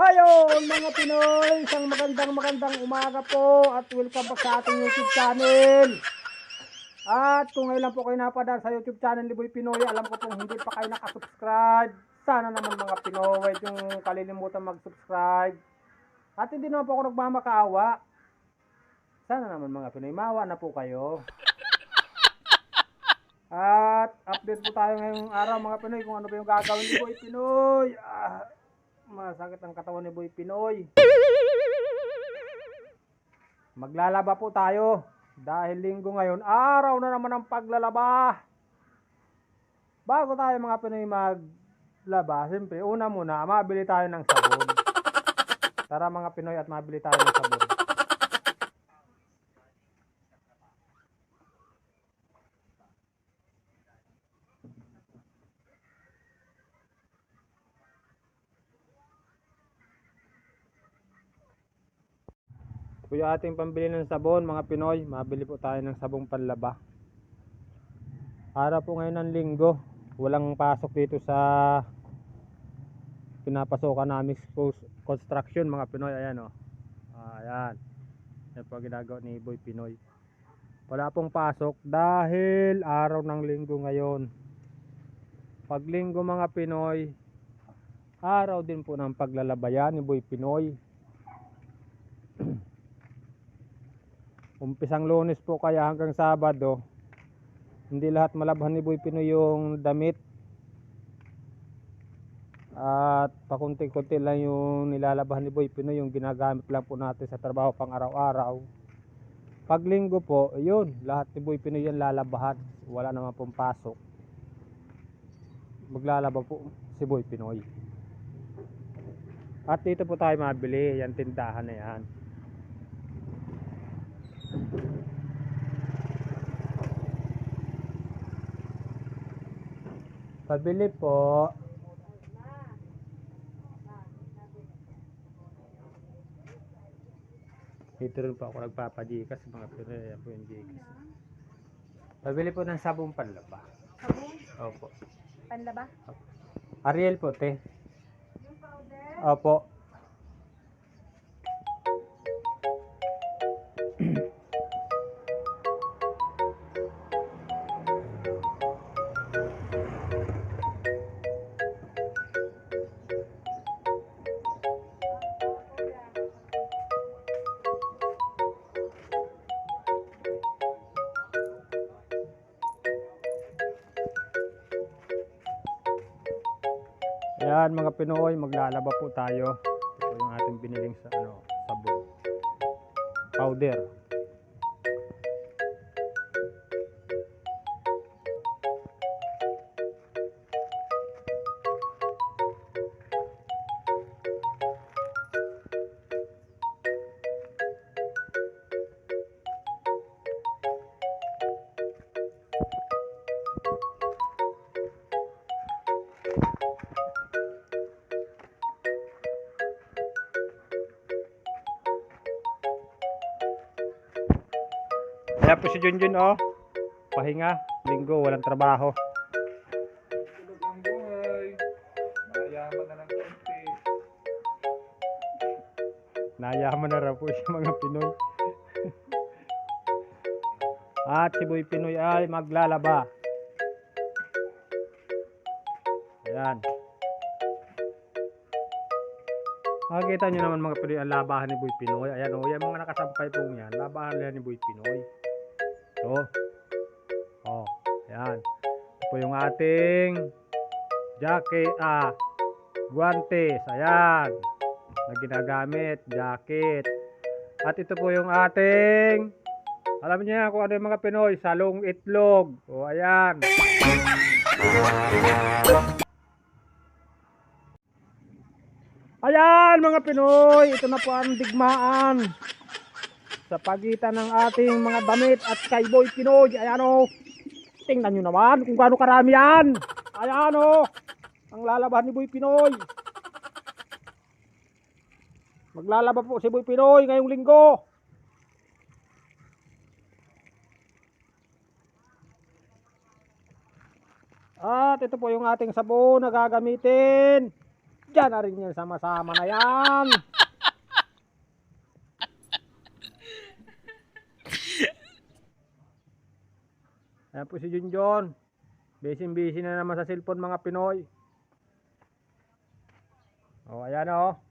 Ayun mga Pinoy, isang magandang umaga po at welcome po sa ating YouTube channel. At kung ngayon lang po kayo napadaan sa YouTube channel ni Boy Pinoy, alam ko pong hindi pa kayo nakasubscribe. Sana naman mga Pinoy, huwag yung kalilimutan mag-subscribe. At hindi naman po ako nagmamakaawa. Sana naman mga Pinoy, maawa na po kayo. At update po tayo ngayong araw mga Pinoy kung ano ba yung gagawin ni Boy Pinoy. Masakit ang katawan ni Boy Pinoy. Maglalaba po tayo dahil linggo ngayon, araw na naman ang paglalaba. Bago tayo mga Pinoy maglaba, siyempre una muna mabili tayo ng sabon. Tara mga Pinoy at mabili tayo ng sabon. Ito yung ating pambili ng sabon mga Pinoy. Mabili po tayo ng sabong panlaba. Araw po ngayon ng linggo. Walang pasok dito sa pinapasokan namin construction mga Pinoy. Ayan o. Ayan. Yan po ginagawa ni Boy Pinoy. Wala pong pasok dahil araw ng linggo ngayon. Pag linggo mga Pinoy, araw din po ng paglalabayan ni Boy Pinoy. Umpisang Lunes po kaya hanggang Sabado. Hindi lahat malabhan ni Boy Pinoy yung damit. At pakunti-kunti lang yung nilalabahan ni Boy Pinoy, yung ginagamit lang po natin sa trabaho pang araw-araw. Pag linggo po, yun, lahat ni Boy Pinoy yan lalabahan. Wala naman pong pasok. Maglalaba po si Boy Pinoy. At dito po tayo mabili, yan tindahan na yan. Pabili po. Dito rin po ako nagpapadikas mga Pinoy. Ayan po yung dikas. Pabili po ng sabong panlaba. Sabon? Opo. Panlaba? Ariel po te. Yung powder? Opo. Ayan mga Pinoy, maglalaba po tayo. Ito yung ating biniling sa sabon. Powder. Kaya po si Junjun pahinga, linggo, walang trabaho. Tulog ang buhay, mayaman na ng konti. Nayaman na raw po siya mga Pinoy. At si Boy Pinoy ay maglalaba. Ayan. Makikita nyo naman mga Pinoy ang labahan ni Boy Pinoy. Ayan o, yan mga nakasampay po yan. Labahan nila ni Boy Pinoy. Ayan. Ito po yung ating jacket, guantes. Ayan. Na ginagamit, jacket. At ito po yung ating, alam niyo kung ano yung mga Pinoy, salong itlog. Ayan. Ayan mga Pinoy, ito na po ang digmaan sa pagitan ng ating mga damit at kay Boy Pinoy. Ayan o, tingnan nyo naman kung gaano karami yan. Ayan o, ang lalabahan ni Boy Pinoy. Maglalaba po si Boy Pinoy ngayong linggo. At ito po yung ating sabon na gagamitin Diyan na rin yan, sama-sama na yan. Ayan po si Junjun. Busy na naman sa cellphone mga Pinoy. Oh, ayan oh.